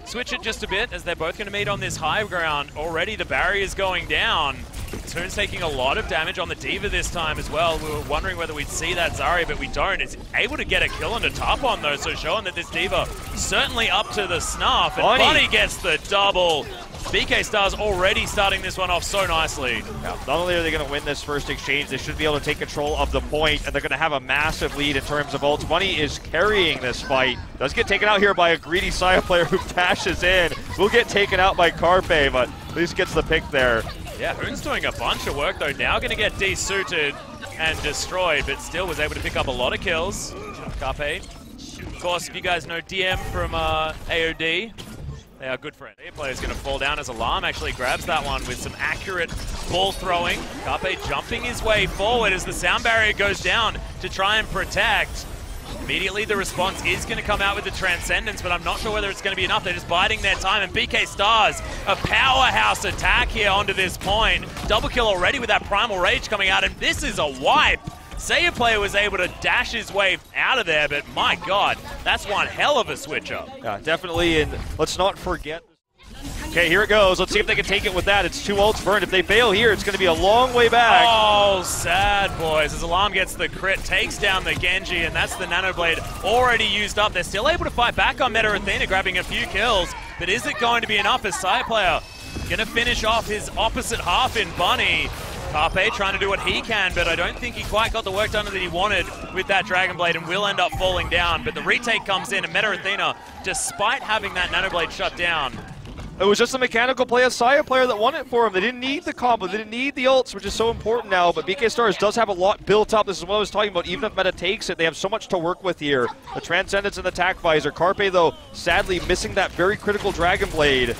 Switch it just a bit as they're both going to meet on this high ground. Already the barrier's going down. Toon's taking a lot of damage on the D.Va this time as well. We were wondering whether we'd see that Zarya, but we don't. It's able to get a kill onto Tarpon though, so showing that this D.Va certainly up to the snuff. And Bunny gets the double. BK Stars already starting this one off so nicely. Yeah, not only are they going to win this first exchange, they should be able to take control of the point, and they're going to have a massive lead in terms of ults. Bunny is carrying this fight. Does get taken out here by a greedy Saya player who dashes in. Will get taken out by Carpe, but at least gets the pick there. Yeah, Hoon's doing a bunch of work though. Now going to get desuited and destroyed, but still was able to pick up a lot of kills. Carpe. Of course, if you guys know DM from AOD, they are good friends. The player's going to fall down as Alarm actually grabs that one with some accurate ball throwing. Carpe jumping his way forward as the sound barrier goes down to try and protect. Immediately the response is going to come out with the Transcendence, but I'm not sure whether it's going to be enough. They're just biding their time, and BK Stars, a powerhouse attack here onto this point. Double kill already with that Primal Rage coming out, and this is a wipe. Saya player was able to dash his way out of there, but my god, that's one hell of a switch up. Yeah, definitely, and let's not forget. Okay, here it goes. Let's see if they can take it with that. It's 2 ults burned. If they fail here, it's going to be a long way back. Oh, sad, boys. As Alarm gets the crit, takes down the Genji, and that's the Nanoblade already used up. They're still able to fight back on Meta Athena, grabbing a few kills, but is it going to be enough as Saya player going to finish off his opposite half in Bunny? Carpe trying to do what he can, but I don't think he quite got the work done that he wanted with that Dragon Blade and will end up falling down. But the retake comes in, and Meta Athena, despite having that Nanoblade shut down, it was just a mechanical play, a Saya player that won it for him. They didn't need the combo, they didn't need the ults, which is so important now, but BK Stars does have a lot built up. This is what I was talking about. Even if Meta takes it, they have so much to work with here. The Transcendence and the Attack Visor. Carpe, though, sadly missing that very critical Dragon Blade.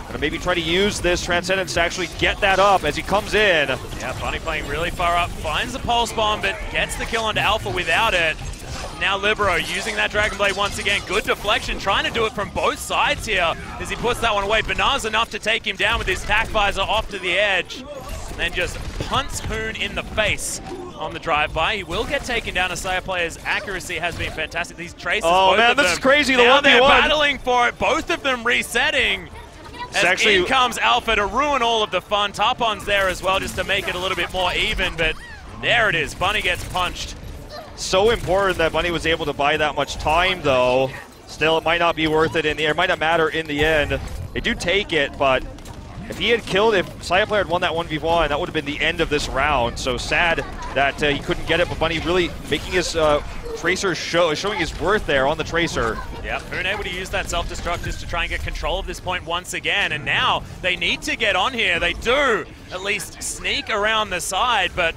Gonna maybe try to use this Transcendence to actually get that up as he comes in. Yeah, Bunny playing really far up, finds the Pulse Bomb, but gets the kill onto Alpha without it. Now Libero using that Dragon Blade once again. Good deflection, trying to do it from both sides here as he puts that one away. Banar's enough to take him down with his Tack Visor off to the edge. And then just punts Hoon in the face on the drive-by. He will get taken down. Asaya player's accuracy has been fantastic. These traces, oh man, this is crazy. The 1v1. Now they're battling for it, both of them resetting. As in comes Alpha to ruin all of the fun. Tarpon's there as well just to make it a little bit more even, but there it is. Bunny gets punched. So important that Bunny was able to buy that much time, though. Still, it might not be worth it in the end. It might not matter in the end. They do take it, but if he had killed, if Saya player had won that 1v1, that would have been the end of this round. So sad that he couldn't get it, but Bunny really making his Tracer showing his worth there on the Tracer. Yep, Hoon able to use that self-destruct just to try and get control of this point once again, and now they need to get on here. They do at least sneak around the side, but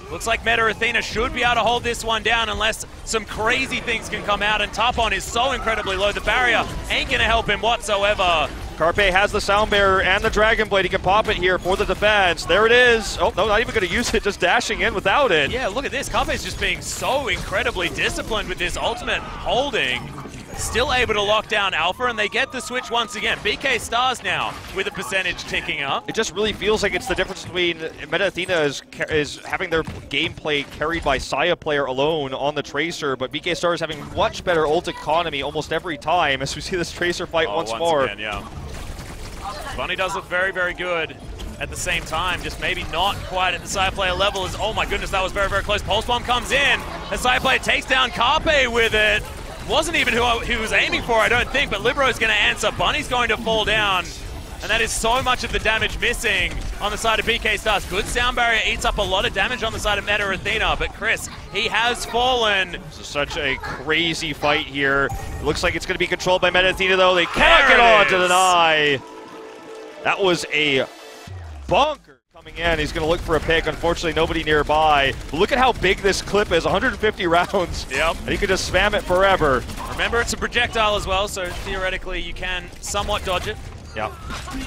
looks like Meta Athena should be able to hold this one down unless some crazy things can come out, and Tarpon is so incredibly low. The barrier ain't going to help him whatsoever. Carpe has the Sound Bearer and the Dragon Blade. He can pop it here for the defense. There it is. Oh, no, not even going to use it, just dashing in without it. Yeah, look at this. Carpe's just being so incredibly disciplined with his ultimate holding. Still able to lock down Alpha, and they get the switch once again. BK Stars now with a percentage ticking up. It just really feels like it's the difference between Meta Athena is having their gameplay carried by Saya player alone on the Tracer, but BK Stars having much better ult economy almost every time as we see this Tracer fight once more. Again, yeah. Bunny does look very, very good at the same time, just maybe not quite at the Saya player level. As, oh my goodness, that was very, very close. Pulse Bomb comes in. The Saya player takes down Carpe with it. Wasn't even who he was aiming for, I don't think, but Libero's going to answer. Bunny's going to fall down, and that is so much of the damage missing on the side of BK Stars. Good sound barrier eats up a lot of damage on the side of Meta Athena, but Chris, he has fallen. This is such a crazy fight here. It looks like it's going to be controlled by Meta Athena, though. They cannot get on to deny. That was a bonker coming in. He's going to look for a pick. Unfortunately, nobody nearby. But look at how big this clip is, 150 rounds. Yep. And he could just spam it forever. Remember, it's a projectile as well, so theoretically you can somewhat dodge it. Yeah.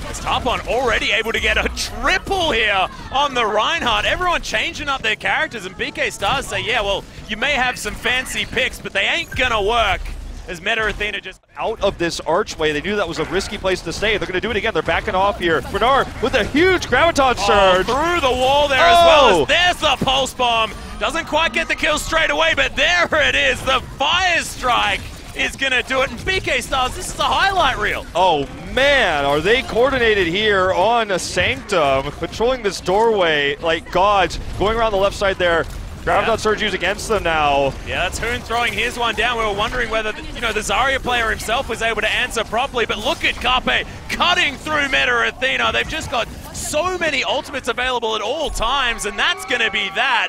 As Tarpon already able to get a triple here on the Reinhardt. Everyone changing up their characters, and BK Stars say, yeah, well, you may have some fancy picks, but they ain't gonna work. As Meta Athena just out of this archway. They knew that was a risky place to stay. They're going to do it again. They're backing off here. Bernard with a huge Graviton surge. Through the wall there as well. As there's the Pulse Bomb. Doesn't quite get the kill straight away, but there it is. The Fire Strike is going to do it. And BK Stars, this is a highlight reel. Oh man, are they coordinated here on a Sanctum, controlling this doorway like gods, going around the left side there. Graviton Surge used against them now. Yeah, that's Hoon throwing his one down. We were wondering whether, the Zarya player himself was able to answer properly, but look at Carpe cutting through Meta Athena. They've just got so many ultimates available at all times, and that's going to be that.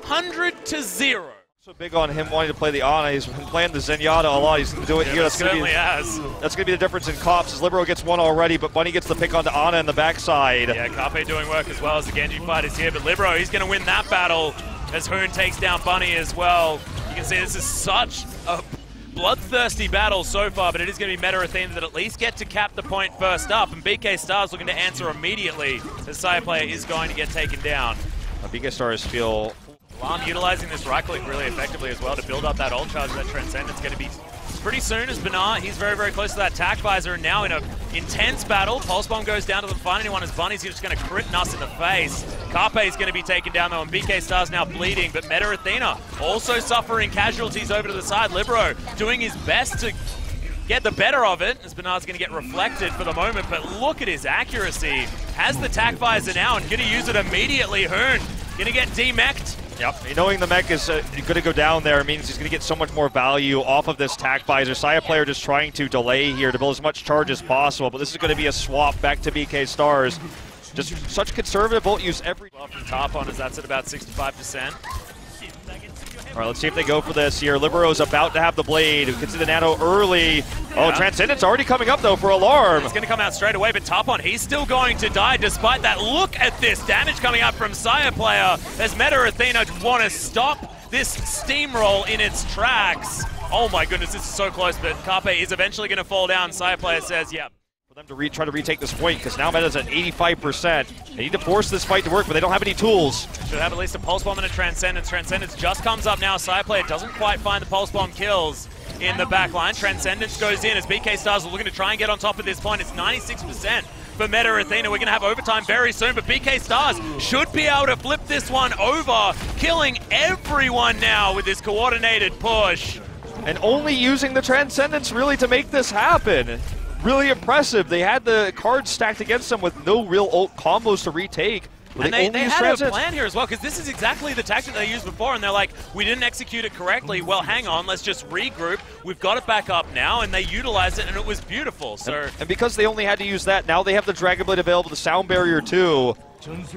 100-0. So big on him wanting to play the Ana. He's been playing the Zenyatta a lot. He's going to do it here. That's going to be the difference in cops as Libero gets one already, but Bunny gets the pick onto Ana in the backside. Yeah, Carpe doing work as well as the Genji fight is here, but Libero, he's going to win that battle as Hoon takes down Bunny as well. You can see this is such a bloodthirsty battle so far, but it is going to be Meta Athena that at least get to cap the point first up, and BK Stars looking to answer immediately as Saya player is going to get taken down. BK Stars feel... Alarm utilizing this right click really effectively as well to build up that ult charge. That Transcendence going to be pretty soon as Bernard, he's very, very close to that tac visor, and now in an intense battle. Pulse Bomb goes down to the find anyone as Bunny's just going to crit Nuss in the face. Carpe is going to be taken down though, and BK Star's now bleeding, but Meta Athena also suffering casualties over to the side. Libero doing his best to get the better of it, as Bernard's going to get reflected for the moment, but look at his accuracy. Has the tac visor now and going to use it immediately. Hoon going to get demech'd. Yep, knowing the mech is going to go down there means he's going to get so much more value off of this tac visor. Saya player just trying to delay here to build as much charge as possible, but this is going to be a swap back to BK Stars. Just such conservative ult use every... Well, from top on as that's at about 65%. All right, let's see if they go for this here. Libero's about to have the blade. We can see the nano early. Yeah. Oh, Transcendence already coming up, though, for Alarm. It's going to come out straight away, but Top-On, he's still going to die despite that. Look at this damage coming up from Saya player as Meta Athena want to stop this steamroll in its tracks. Oh my goodness, this is so close, but Carpe is eventually going to fall down. Saya player says, yeah. For them to try to retake this point, because now Meta's at 85%. They need to force this fight to work, but they don't have any tools. Should have at least a Pulse Bomb and a Transcendence. Transcendence just comes up now. Saya player doesn't quite find the Pulse Bomb kills in the back line. Transcendence goes in as BK Stars are looking to try and get on top at this point. It's 96% for Meta Athena. We're going to have overtime very soon, but BK Stars should be able to flip this one over, killing everyone now with this coordinated push. And only using the Transcendence really to make this happen. Really impressive. They had the cards stacked against them with no real ult combos to retake. And they had a plan here as well, because this is exactly the tactic they used before, and they're like, we didn't execute it correctly. Well, hang on, let's just regroup. We've got it back up now, and they utilized it, and it was beautiful. So, and because they only had to use that, now they have the Dragon Blade available, the Sound Barrier too.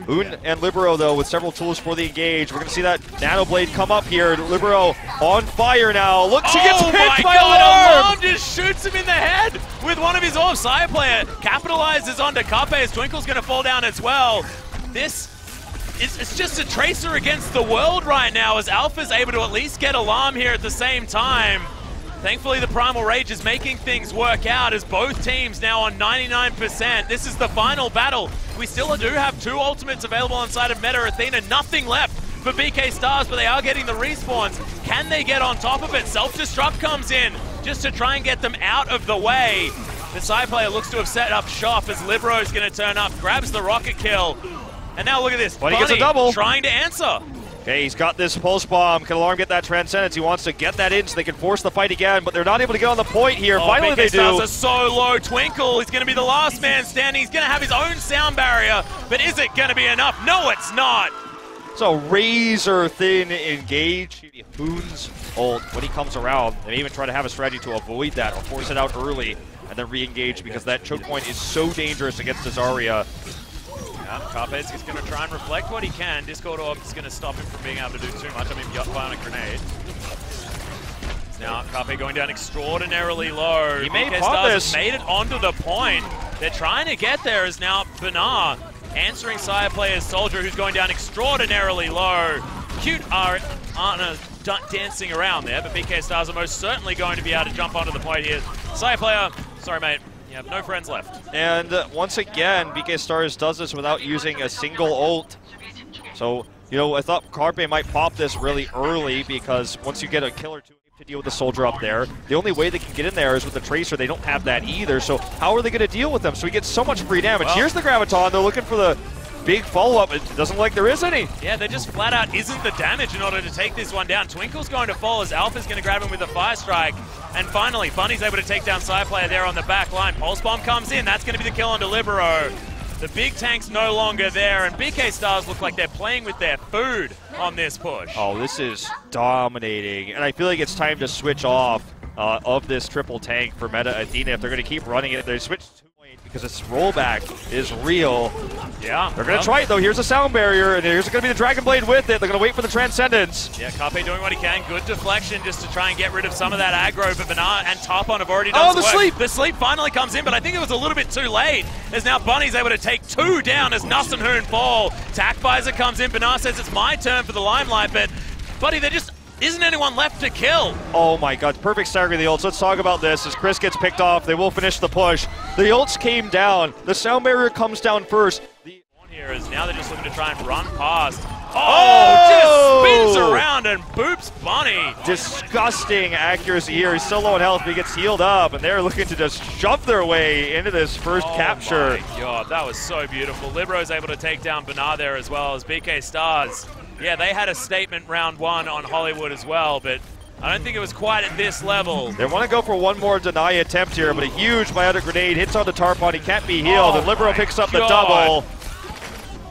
Hoon and Libero, though, with several tools for the engage. We're going to see that Nano Blade come up here. Libero on fire now. Look, she gets hit by Alarm! Alarm just shoots him in the head with one of his orbs. Saya player capitalizes onto Carpe as Twinkle's going to fall down as well. It's just a tracer against the world right now as Alpha's able to at least get Alarm here at the same time. Thankfully, the Primal Rage is making things work out as both teams now on 99%. This is the final battle. We still do have two ultimates available inside of Meta Athena. Nothing left for BK Stars, but they are getting the respawns. Can they get on top of it? Self-destruct comes in just to try and get them out of the way. The side player looks to have set up shop as Libero's going to turn up, grabs the rocket kill. And now look at this. But he gets a double. Trying to answer. Okay, he's got this Pulse Bomb. Can Alarm get that Transcendence? He wants to get that in so they can force the fight again, but they're not able to get on the point here. Finally, they do. BK Stars are so low. Twinkle is going to be the last man standing. He's going to have his own sound barrier, but is it going to be enough? No, it's not. So razor thin engage. Hoon's ult when he comes around. They may even try to have a strategy to avoid that or force it out early and then re-engage because that choke point is so dangerous against Zarya. Carpe's just going to try and reflect what he can. Discord Orb is going to stop him from being able to do too much. I mean, Bionic Grenade. Now, Carpe going down extraordinarily low. He may pop this. Made it onto the point. They're trying to get there as now Bernard answering Saya player's Soldier, who's going down extraordinarily low. Cute Athena dancing around there, but BK Stars are most certainly going to be able to jump onto the point here. Saya player, sorry mate. You have no friends left. And once again, BK Stars does this without using a single ult. So, you know, I thought Carpe might pop this really early because once you get a kill or two to deal with the Soldier up there, the only way they can get in there is with the Tracer. They don't have that either. So how are they going to deal with them? So he gets so much free damage. Well, here's the Graviton. They're looking for the big follow-up. It doesn't look like there is any. Yeah, there just flat out isn't the damage in order to take this one down. Twinkle's going to fall as Alpha's going to grab him with a Fire Strike. And finally, Bunny's able to take down Side Player there on the back line. Pulse Bomb comes in. That's going to be the kill onto Libero. The big tank's no longer there, and BK Stars look like they're playing with their food on this push. Oh, this is dominating. And I feel like it's time to switch off of this triple tank for Meta Athena. If they're going to keep running it, they switch to because its rollback is real. Yeah. They're going to try it, though. Here's a sound barrier, and here's going to be the Dragon Blade with it. They're going to wait for the Transcendence. Yeah, Carpe doing what he can. Good deflection just to try and get rid of some of that aggro, but Banana and Tarpon have already done some work. Sleep! The sleep finally comes in, but I think it was a little bit too late, as now Bunny's able to take 2 down as Nuss and Hoon fall. Tac Visor comes in. Banana says it's my turn for the limelight, but Buddy, there just isn't anyone left to kill. Oh my god, perfect stagger of the ults. Let's talk about this. As Chris gets picked off, they will finish the push. The ults came down. The sound barrier comes down first. The one here is now they're just looking to try and run past. Oh! Just spins around and boops Bunny. Disgusting accuracy here. He's so low in health, but he gets healed up, and they're looking to just shove their way into this first capture. Oh my god, that was so beautiful. Libero's able to take down Banana there as well as BK Stars. Yeah, they had a statement round 1 on Hollywood as well, but I don't think it was quite at this level. They want to go for one more deny attempt here, but a huge biotic grenade hits onto Tarpon. He can't be healed, and Libero picks up the double.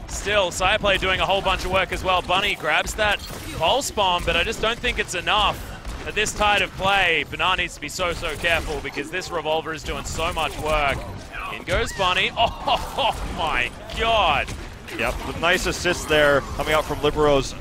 Still, Sireplay doing a whole bunch of work as well. Bunny grabs that Pulse Bomb, but I just don't think it's enough at this tide of play. Banana needs to be so careful because this Revolver is doing so much work. In goes Bunny. Oh my god. Yep, the nice assist there coming out from Libero's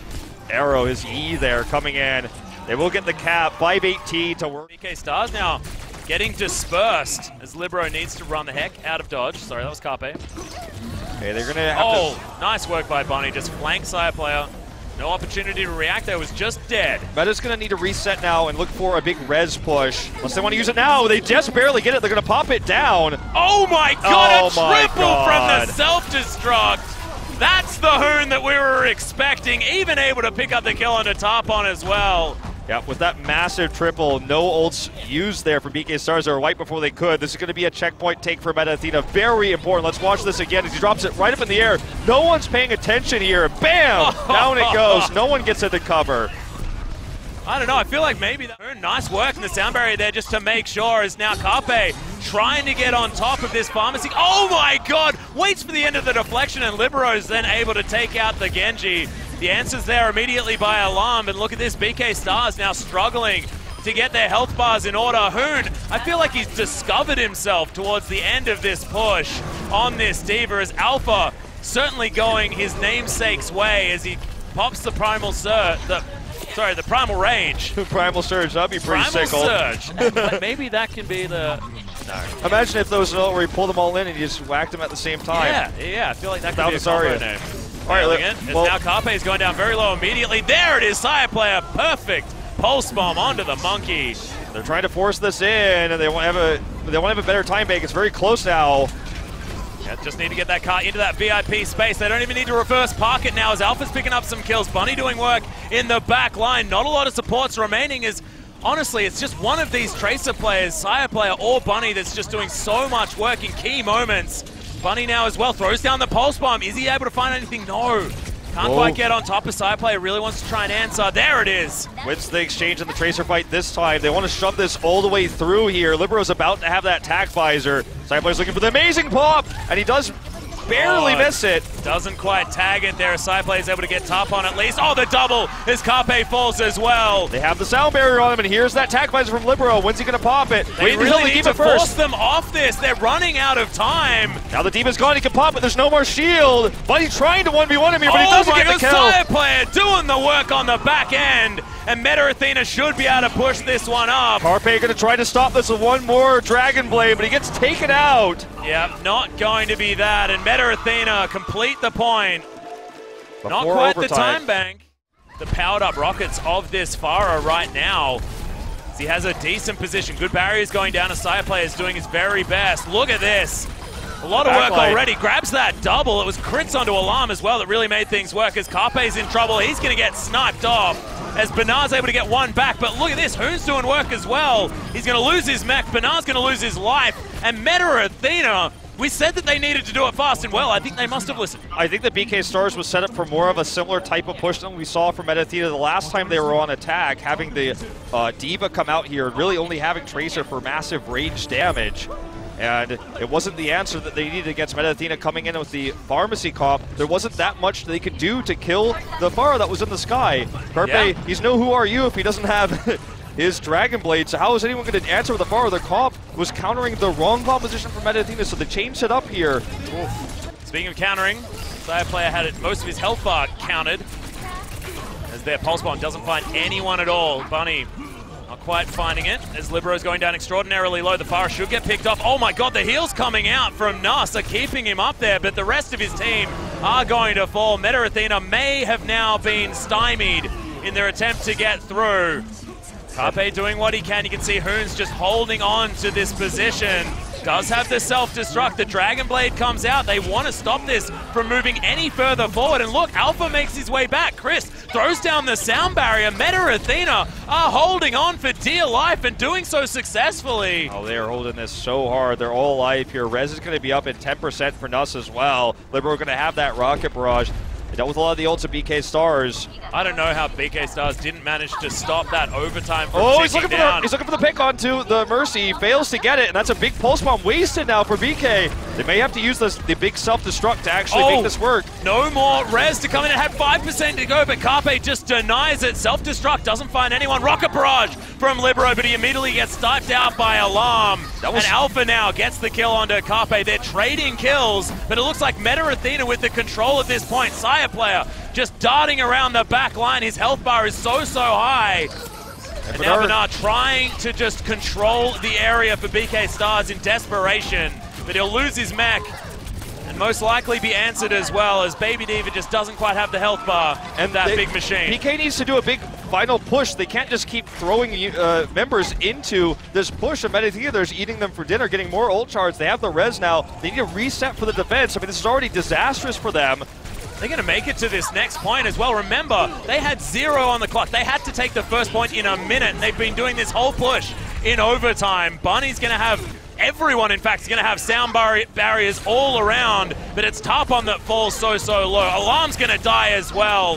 arrow, his E there coming in. They will get the cap, 5-8T to work. BK Stars now getting dispersed as Libero needs to run the heck out of dodge. Sorry, that was Carpe. Okay, they're gonna have to... nice work by Bunny, just flank Sire Player. No opportunity to react, that was just dead. Meta's gonna need to reset now and look for a big res push. Unless they want to use it now, they just barely get it. They're gonna pop it down. Oh my god, a triple from the self-destruct. That's the Hoon that we were expecting, even able to pick up the kill on the Tarpon as well. Yeah, with that massive triple, no ults used there for BK Stars. They were wiped before they could. This is going to be a checkpoint take for Meta Athena. Very important. Let's watch this again as he drops it right up in the air. No one's paying attention here. Bam! Down it goes. No one gets it to cover. I don't know, I feel like maybe that nice work in the sound barrier there just to make sure is now Carpe trying to get on top of this pharmacy. Oh my god! Waits for the end of the deflection and Libero is then able to take out the Genji. The answer's there immediately by Alarm, and look at this, BK Stars now struggling to get their health bars in order. Hoon, I feel like he's discovered himself towards the end of this push on this D.Va as Alpha certainly going his namesake's way as he pops the Primal Surge, the Primal Rage. Primal Surge, that'd be pretty sick. Primal Surge. Maybe that can be the... No. Imagine if there was an ult where you pulled them all in and you just whacked them at the same time. Yeah, I feel like that could be a combo name. All right, now Carpe is going down very low immediately. There it is, Sire Player, perfect Pulse Bomb onto the Monkey. They're trying to force this in, and they want to have a better time bank. It's very close now. Yeah, just need to get that car into that VIP space. They don't even need to reverse park it now as Alpha's picking up some kills. Bunny doing work in the back line. Not a lot of supports remaining as, honestly, it's just one of these Tracer players, Sire Player or Bunny, that's just doing so much work in key moments. Bunny now as well throws down the Pulse Bomb. Is he able to find anything? No. Can't quite get on top of Sire Player. Really wants to try and answer. There it is. Wins the exchange in the Tracer fight this time. They want to shove this all the way through here. Libero's about to have that Tac Visor. Sire Player's looking for the amazing pop, and he does barely miss it. Doesn't quite tag it there. Side Play is able to get top on at least. Oh, the double as Carpe falls as well. They have the sound barrier on him, and here's that Tac Visor from Libero. When's he going to pop it? They really need to force them off this. They're running out of time. Now the D.Va's gone. He can pop it. There's no more shield. But he's trying to 1v1 him here, but he doesn't get the kill. Side Player doing the work on the back end. And Meta Athena should be able to push this one up. Carpe going to try to stop this with one more Dragon Blade, but he gets taken out. Yep, not going to be that. And Meta Athena complete the point. Before not quite overtime. The time bank. The powered up rockets of this Pharah right now. He has a decent position. Good barriers going down. A Sire Player is doing his very best. Look at this. A lot of work already. Grabs that double. It was crits onto Alarm as well that really made things work. As Carpe's in trouble, he's going to get sniped off. As Banar's able to get one back, but look at this. Hoon's doing work as well. He's going to lose his mech. Banar's going to lose his life. And Meta Athena We said that they needed to do it fast, and well, I think they must have listened. I think the BK Stars was set up for more of a similar type of push than we saw from Athena the last time they were on attack, having the Diva come out here and really only having Tracer for massive range damage. And it wasn't the answer that they needed against Athena coming in with the Pharmacy comp. There wasn't that much they could do to kill the Pharah that was in the sky. Carpe, he's no who are you if he doesn't have his Dragon Blade, so how is anyone going to answer with the Pharah? Their comp was countering the wrong composition from Athena, so they changed it up here. Speaking of countering, Saya player had most of his health bar counted, as their Pulse Bomb doesn't find anyone at all. Bunny not quite finding it, as Libero's going down extraordinarily low. The Pharah should get picked off. Oh my god, the heals coming out from Nas are keeping him up there, but the rest of his team are going to fall. Meta Athena may have now been stymied in their attempt to get through. Carpe doing what he can. You can see Hoons just holding on to this position. Does have the self-destruct. The Dragon Blade comes out. They want to stop this from moving any further forward. And look, Alpha makes his way back. Chris throws down the sound barrier. Meta Athena are holding on for dear life and doing so successfully. Oh, they are holding this so hard. They're all alive here. Rez is going to be up at 10% for Nuss as well. Libero going to have that Rocket Barrage. They dealt with a lot of the ults of BK Stars. I don't know how BK Stars didn't manage to stop that overtime from he's looking for the pick onto the Mercy. He fails to get it, and that's a big Pulse Bomb wasted now for BK. They may have to use the big self-destruct to actually make this work. No more Rez to come in. It had 5% to go, but Carpe just denies it. Self-destruct doesn't find anyone. Rocket Barrage from Libero, but he immediately gets sniped out by Alarm. And Alpha now gets the kill onto Carpe. They're trading kills, but it looks like Meta Athena with the control at this point. Saya player just darting around the back line. His health bar is so high. And now Bernard trying to just control the area for BK Stars in desperation, but he'll lose his mech and most likely be answered as well, as Baby Diva just doesn't quite have the health bar and that big machine. BK needs to do a big final push. They can't just keep throwing members into this push of Athena. They're eating them for dinner, getting more ult charge. They have the res now. They need to reset for the defense. I mean, this is already disastrous for them. They're going to make it to this next point as well. Remember, they had 0 on the clock. They had to take the first point in a minute, and they've been doing this whole push in overtime. Bunny's going to have, everyone in fact is going to have sound barriers all around, but it's Tarpon that falls so low. Alarm's going to die as well.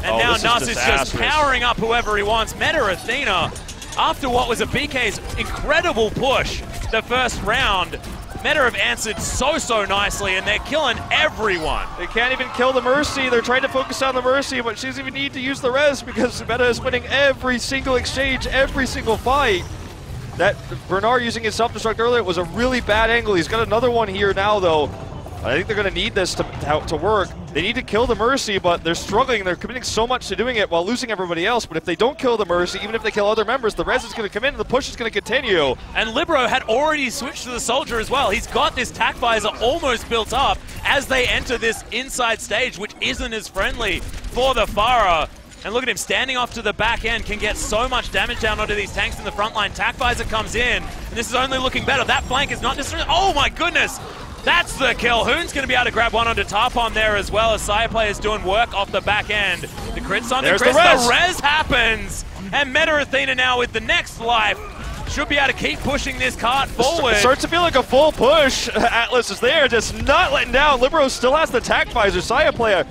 And now Nuss is just powering up whoever he wants. Meta Athena, after what was a BK's incredible push the first round, Meta have answered so nicely, and they're killing everyone. They can't even kill the Mercy. They're trying to focus on the Mercy, but she doesn't even need to use the res because Meta is winning every single exchange, every single fight. That Bernard using his self-destruct earlier was a really bad angle. He's got another one here now, though. I think they're going to need this to work. They need to kill the Mercy, but they're struggling. They're committing so much to doing it while losing everybody else. But if they don't kill the Mercy, even if they kill other members, the res is going to come in and the push is going to continue. And Libero had already switched to the Soldier as well. He's got this tac visor almost built up as they enter this inside stage, which isn't as friendly for the Pharah. And look at him standing off to the back end, can get so much damage down onto these tanks in the front line. Tac visor comes in, and this is only looking better. That flank is not necessarily, oh my goodness! That's the kill. Hoon's going to be able to grab one onto Tarpon there as well, as Saya player's doing work off the back end. The crits on the Chris. The res happens. And Meta Athena now with the next life should be able to keep pushing this cart forward. It starts to feel like a full push. Atlas is there, just not letting down. Libero still has the tac visor. Saya player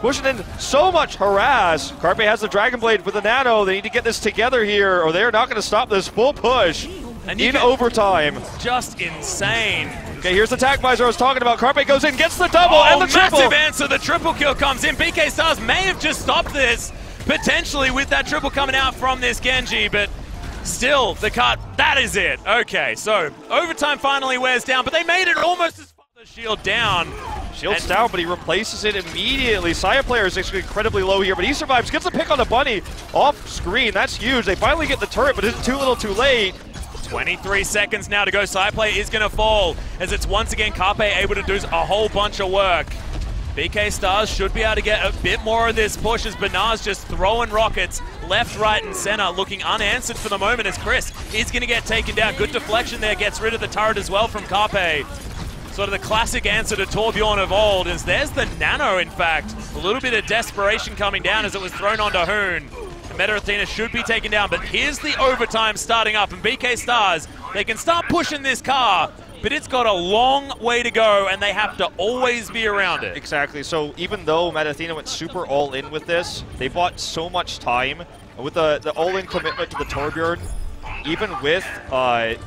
pushing in so much harass. Carpe has the Dragon Blade with the Nano. They need to get this together here, or they're not going to stop this full push in overtime. Just insane. Okay, here's the tac visor I was talking about. Carpe goes in, gets the double, and the triple. Massive answer. The triple kill comes in. BK Stars may have just stopped this, potentially, with that triple coming out from this Genji, but still, the cart, that is it. Okay, so overtime finally wears down, but they made it almost as far as the shield down. Shield's down, but he replaces it immediately. Saya player is actually incredibly low here, but he survives. Gets a pick on the Bunny off screen. That's huge. They finally get the turret, but it's too little too late. 23 seconds now to go. Side play is going to fall as it's once again Carpe able to do a whole bunch of work. BK Stars should be able to get a bit more of this push as Bernard's just throwing rockets left, right, and center, looking unanswered for the moment as Chris is going to get taken down. Good deflection there, gets rid of the turret as well from Carpe. Sort of the classic answer to Torbjorn of old is there's the Nano, in fact. A little bit of desperation coming down as it was thrown onto Hoon. Meta Athena should be taken down, but here's the overtime starting up, and BK Stars, they can start pushing this car, but it's got a long way to go, and they have to always be around it. Exactly. So even though Athena went super all-in with this, they bought so much time. With the all-in commitment to the Torbjorn, even with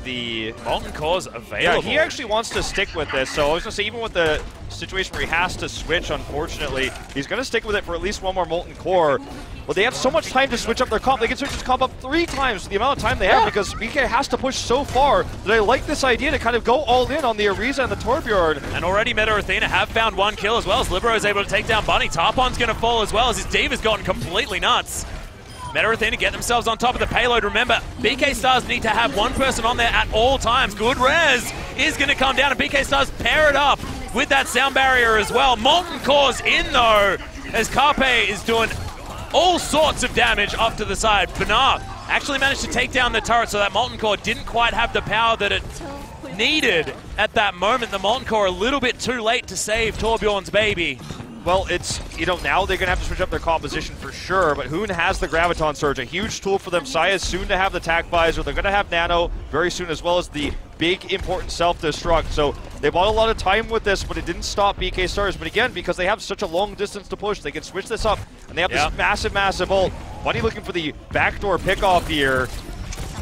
the Molten Core's available. Yeah, he actually wants to stick with this. So I was going to say, even with the situation where he has to switch, unfortunately, he's going to stick with it for at least one more Molten Core. Well, they have so much time to switch up their comp. They can switch this comp up 3 times the amount of time they have because BK has to push so far that I like this idea to kind of go all in on the Ariza and the Torbjorn. And already Meta Athena have found 1 kill as well as Libero is able to take down Bunny. Tarpon's going to fall as well as his Diva's gotten completely nuts. Meta Athena get themselves on top of the payload. Remember, BK Stars need to have 1 person on there at all times. Good res is going to come down, and BK Stars pair it up with that sound barrier as well. Molten Core's in, though, as Carpe is doing all sorts of damage up to the side. Bernard actually managed to take down the turret, so that Molten Core didn't quite have the power that it needed at that moment. The Molten Core a little bit too late to save Torbjorn's baby. Well, it's, now they're going to have to switch up their composition for sure, but Hoon has the Graviton Surge, a huge tool for them. Saya's soon to have the Tac Visor. They're going to have Nano very soon, as well as the big, important self-destruct. So they bought a lot of time with this, but it didn't stop BK Stars. But again, because they have such a long distance to push, they can switch this up, and they have this massive, massive ult. Bunny looking for the backdoor pickoff here.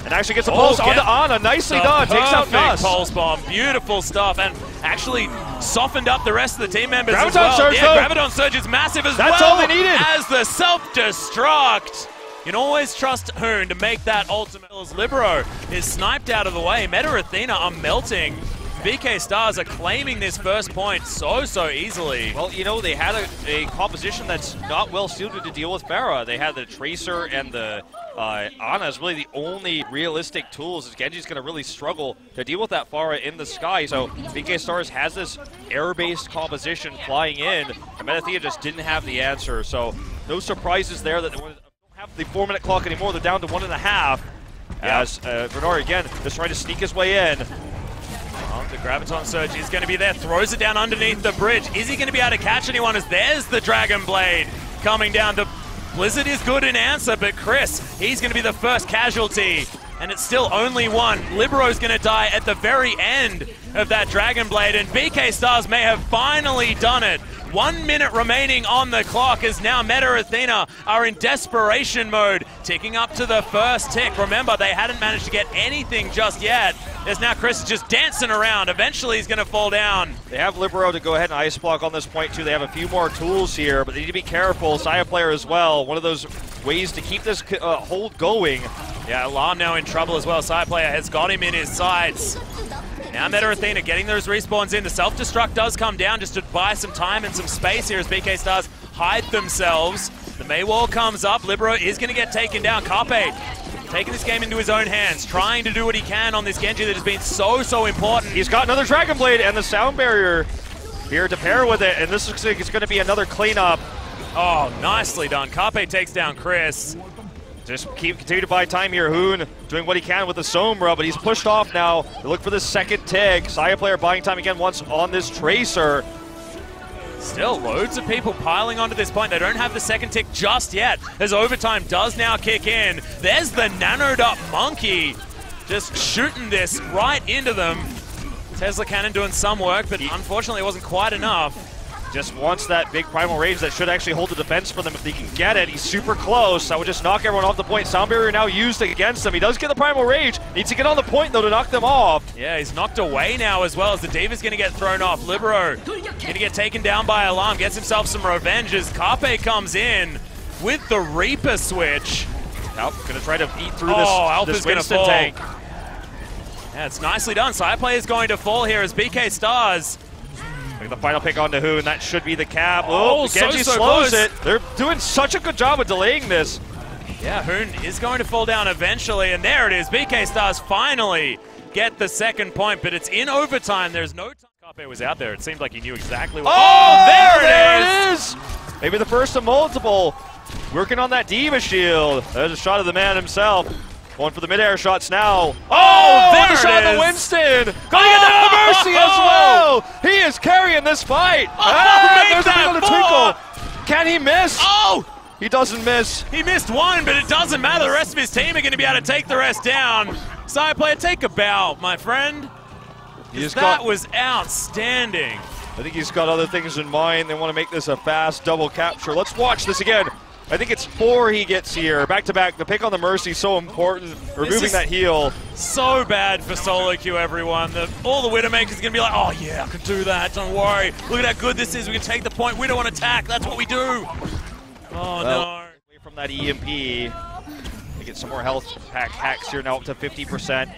And actually gets a pulse onto Anna. Nicely done. Takes out Nuss. Pulse bomb. Beautiful stuff. And actually softened up the rest of the team members as Graviton well. Surge, Graviton Surge is massive as well. That's all they needed. As the self-destruct. You can always trust Hoon to make that ultimate. As Libero is sniped out of the way. Meta Athena are melting. BK Stars are claiming this first point so easily. Well, they had a composition that's not well suited to deal with Pharah. They had the Tracer and the Ana is really the only realistic tools, as Genji's going to really struggle to deal with that Pharah in the sky. So BK Stars has this air-based composition flying in, and Metathea just didn't have the answer. So no surprises there that they don't have the 4-minute clock anymore. They're down to 1.5. As Bernard again just trying to sneak his way in. The Graviton Surge is going to be there, throws it down underneath the bridge. Is he going to be able to catch anyone as there's the Dragon Blade coming down? The Blizzard is good in answer, but Chris, he's going to be the first casualty. And it's still only 1. Libero's going to die at the very end of that Dragon Blade, and BK Stars may have finally done it. 1 minute remaining on the clock as now Meta Athena are in desperation mode, ticking up to the first tick. Remember, they hadn't managed to get anything just yet. As now Chris is just dancing around. Eventually he's going to fall down. They have Libero to go ahead and ice block on this point too. They have a few more tools here, but they need to be careful. Saya player as well. One of those ways to keep this hold going. Yeah, Alarm now in trouble as well. Side player has got him in his sights. Now Meta Athena getting those respawns in. The self-destruct does come down just to buy some time and some space here as BK Stars hide themselves. The May wall comes up. Libero is going to get taken down. Carpe taking this game into his own hands, trying to do what he can on this Genji that has been so important. He's got another Dragon Blade and the sound barrier here to pair with it, and this looks like it's going to be another cleanup. Oh, nicely done. Carpe takes down Chris. Just continue to buy time here. Hoon doing what he can with the Sombra, but he's pushed off now. They look for the second tick. Saya player buying time again once on this Tracer. Still loads of people piling onto this point. They don't have the second tick just yet, as overtime does now kick in. There's the nanoed up Monkey just shooting this right into them. Tesla Cannon doing some work, but unfortunately it wasn't quite enough. Just wants that big primal rage that should actually hold the defense for them if they can get it. He's super close. That would just knock everyone off the point. Sound barrier now used against him. He does get the primal rage. Needs to get on the point though to knock them off. Yeah, he's knocked away now as well as the Diva's going to get thrown off. Libero going to get taken down by Alarm. Gets himself some revenge as Carpe comes in with the Reaper switch. Nope, going to try to eat through this Winston tank. Yeah, it's nicely done. Side play is going to fall here as BK Stars. The final pick on Hoon, that should be the cap. Oh, Genji so slows close. it. They're doing such a good job of delaying this. Yeah, Hoon is going to fall down eventually, and there it is. BK Stars finally get the second point, but it's in overtime. There's no time. Carpe was out there. It seemed like he knew exactly what. Oh, there it is! Maybe the first of multiple. Working on that Diva shield. There's a shot of the man himself. Going for the mid-air shots now. Oh, there the shot of Winston. Going to get the Mercy as well. He is carrying this fight. There's a bit on the twinkle. Can he miss? Oh! He doesn't miss. He missed one, but it doesn't matter. The rest of his team are going to be able to take the rest down. Side player, take a bow, my friend. That was outstanding. I think he's got other things in mind. They want to make this a fast double capture. Let's watch this again. I think it's 4 he gets here. Back to back. The pick on the Mercy so important. Removing that heal. So bad for solo queue, everyone. All the Widowmakers are going to be like, oh yeah, I can do that. Don't worry. Look at how good this is. We can take the point. We don't want to attack. That's what we do. Oh no. Away from that EMP. They get some more health pack hacks here now up to 50%.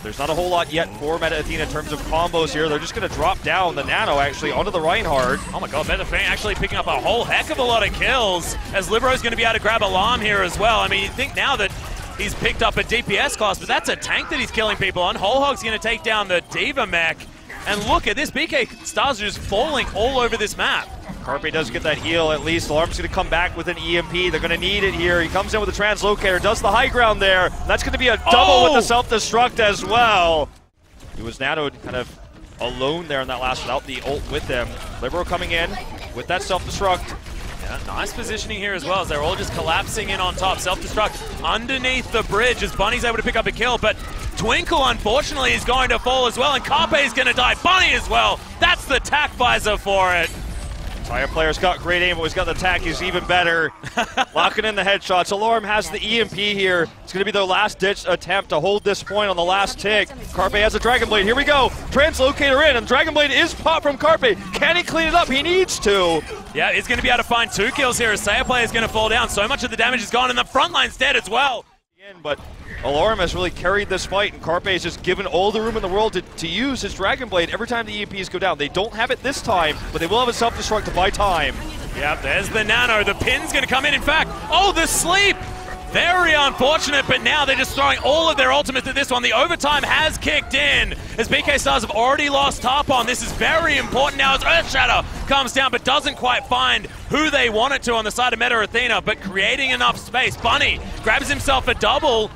There's not a whole lot yet for Meta Athena in terms of combos here. They're just going to drop down the Nano, actually, onto the Reinhardt. Oh my god, Meta Athena actually picking up a whole heck of a lot of kills, as Libero's going to be able to grab Alarm here as well. I mean, you think now that he's picked up a DPS class, but that's a tank that he's killing people on. Whole Hog's going to take down the D.Va mech. And look at this, BK stars are just falling all over this map. Carpe does get that heal at least. Alarm's going to come back with an EMP. They're going to need it here. He comes in with a translocator, does the high ground there. That's going to be a double with the self-destruct as well. He was nanoed kind of alone there in that last without the ult with them. Libero coming in with that self-destruct. Yeah, nice positioning here as well, as they're all just collapsing in on top. Self-destruct underneath the bridge as Bunny's able to pick up a kill, but Twinkle, unfortunately, is going to fall as well, and Carpe is going to die. Bunny as well. That's the tack visor for it. Fire player's got great aim, but he's got the attack. He's even better. Locking in the headshots. Alarm has the EMP here. It's going to be their last-ditch attempt to hold this point on the last tick. Carpe has a Dragon Blade. Here we go. Translocator in, and Dragon Blade is popped from Carpe. Can he clean it up? He needs to. Yeah, he's going to be able to find 2 kills here as Saya player is going to fall down. So much of the damage is gone, and the front line's dead as well. But Alarm has really carried this fight, and Carpe has just given all the room in the world to use his Dragon Blade every time the EMPs go down. They don't have it this time, but they will have a self-destruct to buy time. Yep, there's the Nano. The pin's going to come in. In fact, oh, the sleep! Very unfortunate, but now they're just throwing all of their ultimates at this one. The overtime has kicked in, as BK Stars have already lost Tarpon. This is very important now as Earthshatter comes down, but doesn't quite find who they want it to on the side of Meta Athena, but creating enough space. Bunny grabs himself a double.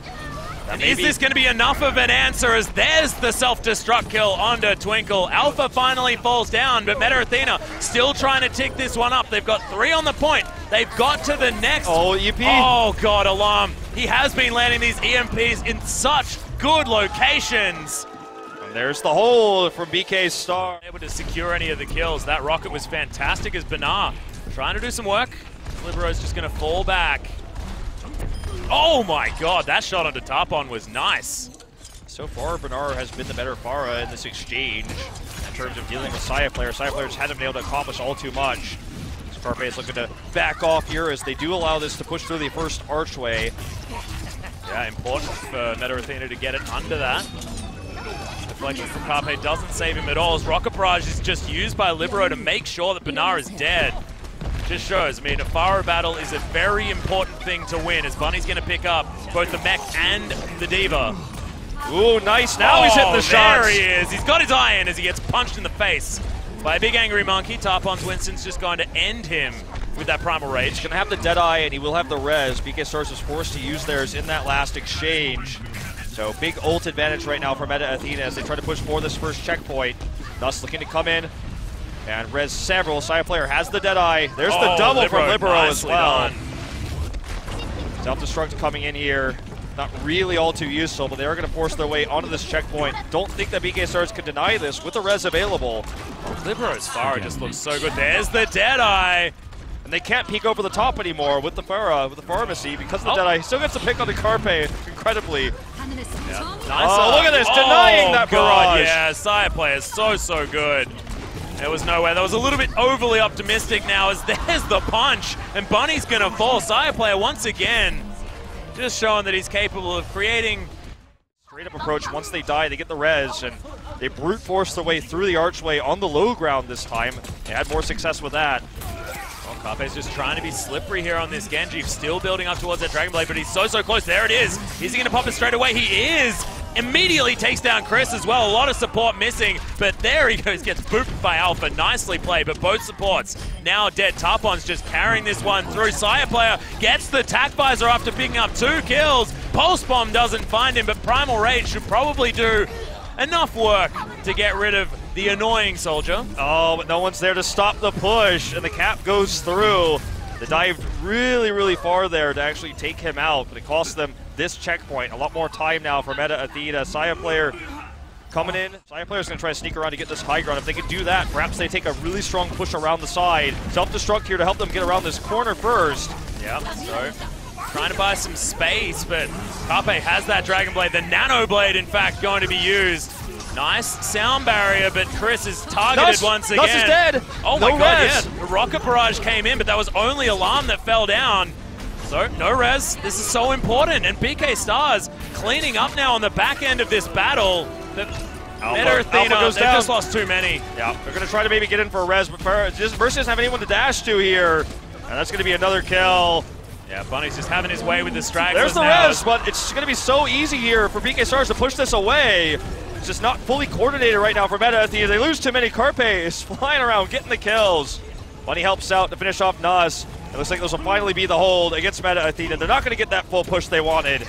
And is this going to be enough of an answer, as there's the self-destruct kill onto Twinkle. Alpha finally falls down, but Meta Athena still trying to tick this one up. They've got 3 on the point. They've got to the next. Oh, EMP. Oh, God, Alarm. He has been landing these EMPs in such good locations. And there's the hole from BK Star. Able to secure any of the kills. That rocket was fantastic as Benar trying to do some work. Libero's just going to fall back. Oh my god, that shot onto Tarpon was nice. So far, Benar has been the better Pharah in this exchange in terms of dealing with Saya player. Saya players haven't been able to accomplish all too much. Carpe is looking to back off here as they do allow this to push through the first archway. Yeah, important for Meta Athena to get it under that. Deflection from Carpe doesn't save him at all, as Rocket Barrage is just used by Libero to make sure that Benar is dead. Just shows, I mean, a Pharah battle is a very important thing to win, as Bunny's going to pick up both the mech and the D.Va. Ooh, nice. Now he's hitting the shots. There he is. He's got his eye in as he gets punched in the face by a big angry monkey. Tarpon's Winston's just going to end him with that Primal Rage. He's going to have the Deadeye, and he will have the res. BK Stars is forced to use theirs in that last exchange. So big ult advantage right now for Meta Athena as they try to push for this first checkpoint. Thus looking to come in and res several. Saya player has the Deadeye. There's the double from Libero as well. Self-destruct coming in here. Not really all too useful, but they are going to force their way onto this checkpoint. Don't think that BK Stars can deny this with the res available. Libero's Pharah just looks so good. There's the Deadeye. And they can't peek over the top anymore with the Pharah, with the Pharmacy, because of the Deadeye. He still gets a pick on the Carpe, incredibly. Yeah. Nice. Oh, look at this, denying that barrage. Yeah, Saya player is so good. There was no way. That was a little bit overly optimistic now, as there's the punch, and Bunny's going to fall. Saya player once again just showing that he's capable of creating straight up approach. Once they die, they get the res, and they brute force their way through the archway on the low ground this time. They had more success with that. Well, Carpe's just trying to be slippery here on this Genji, still building up towards that Dragon Blade, but he's so close. There it is. Is he going to pop it straight away? He is. Immediately takes down Chris as well. A lot of support missing, but there he goes. Gets booped by Alpha. Nicely played, but both supports now dead. Tarpon's just carrying this one through. Saya player gets the tack visor after picking up 2 kills. Pulse Bomb doesn't find him, but Primal Rage should probably do enough work to get rid of the annoying soldier. Oh, but no one's there to stop the push, and the cap goes through. They dived really far there to actually take him out, but it cost them this checkpoint. A lot more time now for Meta Athena. Saya player coming in. Saya player's going to try to sneak around to get this high ground. If they can do that, perhaps they take a really strong push around the side. Self-destruct here to help them get around this corner first. Yep, so trying to buy some space, but Carpe has that Dragon Blade. The Nano Blade, in fact, going to be used. Nice sound barrier, but Chris is targeted once again. Nuss is dead. Oh my god, yeah. The rocket barrage came in, but that was only Alarm that fell down. So, no res. This is so important. And BK Stars cleaning up now on the back end of this battle. Meta Athena, goes they've down. just lost too many. Yeah, they're going to try to maybe get in for a res, but Mercy doesn't have anyone to dash to here. And that's going to be another kill. Yeah, Bunny's just having his way with the stragglers. There's the now. res, but it's going to be so easy here for BK Stars to push this away. It's just not fully coordinated right now for Meta Athena. They lose too many. Carpe is flying around, getting the kills. Bunny helps out to finish off Nas. It looks like this will finally be the hold against Meta Athena. They're not going to get that full push they wanted.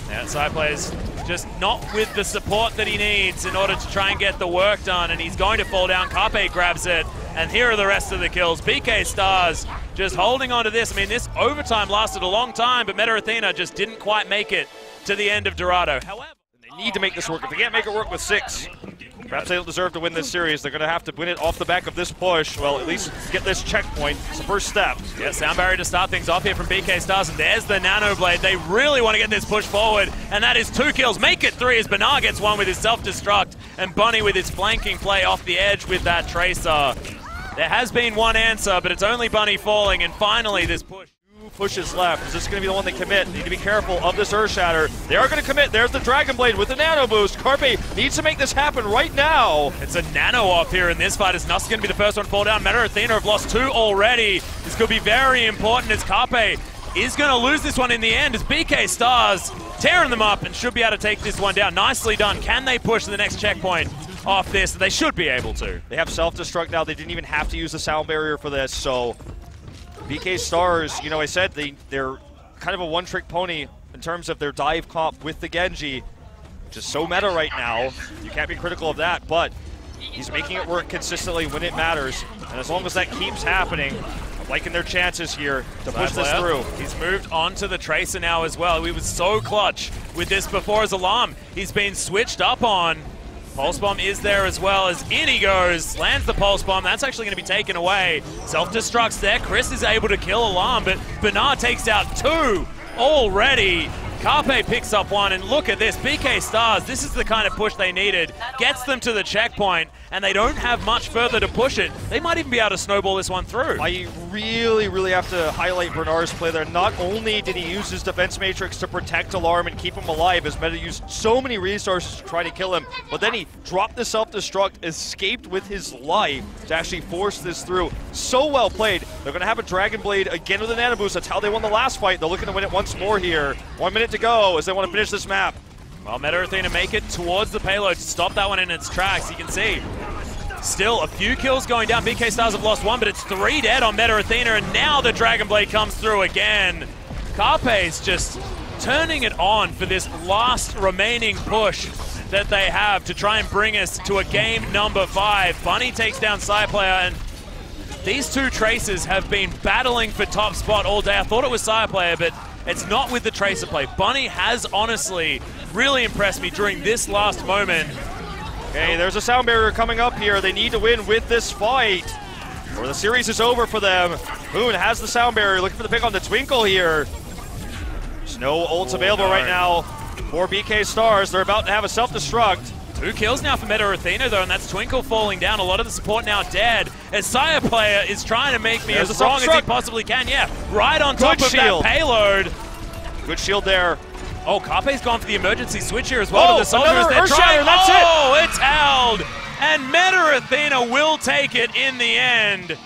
Yeah, side plays just not with the support that he needs in order to try and get the work done, and he's going to fall down. Carpe grabs it, and here are the rest of the kills. BK Stars just holding on to this. I mean, this overtime lasted a long time, but Meta Athena just didn't quite make it to the end of Dorado. However, they need to make this work. If they can't make it work with 6, perhaps they don't deserve to win this series. They're going to have to win it off the back of this push. Well, at least get this checkpoint. It's the first step. Yeah, sound barrier to start things off here from BK Stars, and there's the Nano Blade. They really want to get this push forward, and that is 2 kills. Make it 3 as Bernard gets 1 with his self-destruct, and Bunny with his flanking play off the edge with that Tracer. There has been one answer, but it's only Bunny falling, and finally this push. 2 pushes left. Is this going to be the one they commit? They need to be careful of this Earth Shatter. They are going to commit. There's the Dragon Blade with the Nano Boost. Carpe needs to make this happen right now. It's a Nano off here in this fight, as Nuss is going to be the first one to fall down. Meta Athena have lost 2 already. This could be very important as Carpe is going to lose this one in the end, as BK Stars tearing them up and should be able to take this one down. Nicely done. Can they push to the next checkpoint off this? They should be able to. They have self-destruct now. They didn't even have to use the sound barrier for this, so BK Stars, you know, I said they're kind of a one-trick pony in terms of their dive comp with the Genji, which is so meta right now. You can't be critical of that, but he's making it work consistently when it matters, and as long as that keeps happening, I'm liking their chances here to push this through. He's moved on to the Tracer now as well. He was so clutch with this before as Alarm. He's been switched up on. Pulse Bomb is there as well, as in he goes, lands the Pulse Bomb. That's actually going to be taken away. Self-destructs there. Chris is able to kill Alarm, but Bernard takes out 2 already. Carpe picks up 1, and look at this. BK Stars, this is the kind of push they needed. Gets them to the checkpoint, and they don't have much further to push it. They might even be able to snowball this one through. I really have to highlight Bernard's play there. Not only did he use his defense matrix to protect Alarm and keep him alive, as Meta used so many resources to try to kill him, but then he dropped the self-destruct, escaped with his life to actually force this through. So well played. They're going to have a Dragon Blade again with a Nano Boost. That's how they won the last fight. They're looking to win it once more here. 1 minute to go as they want to finish this map. Well, Meta Athena make it towards the payload to stop that one in its tracks. You can see still a few kills going down. BK Stars have lost 1, but it's 3 dead on Meta Athena, and now the Dragon Blade comes through again. Carpe's just turning it on for this last remaining push that they have to try and bring us to a game number 5. Bunny takes down Side Player, and these 2 Tracers have been battling for top spot all day. I thought it was Side Player, but it's not with the Tracer play. Bunny has honestly really impressed me during this last moment. Okay, there's a sound barrier coming up here. They need to win with this fight, or the series is over for them. Boone has the sound barrier, looking for the pick on the Twinkle here. There's no ults available right now for BK Stars. They're about to have a self-destruct. 2 kills now for Meta Athena, though, and that's Twinkle falling down. A lot of the support now dead, as Sire Player is trying to make me as strong as he possibly can. Yeah, right on top of that payload. Good shield there. Oh, Carpe's gone for the emergency switch here as well. Oh, to the soldiers. They're trying. That's it. It's held, and Meta Athena will take it in the end.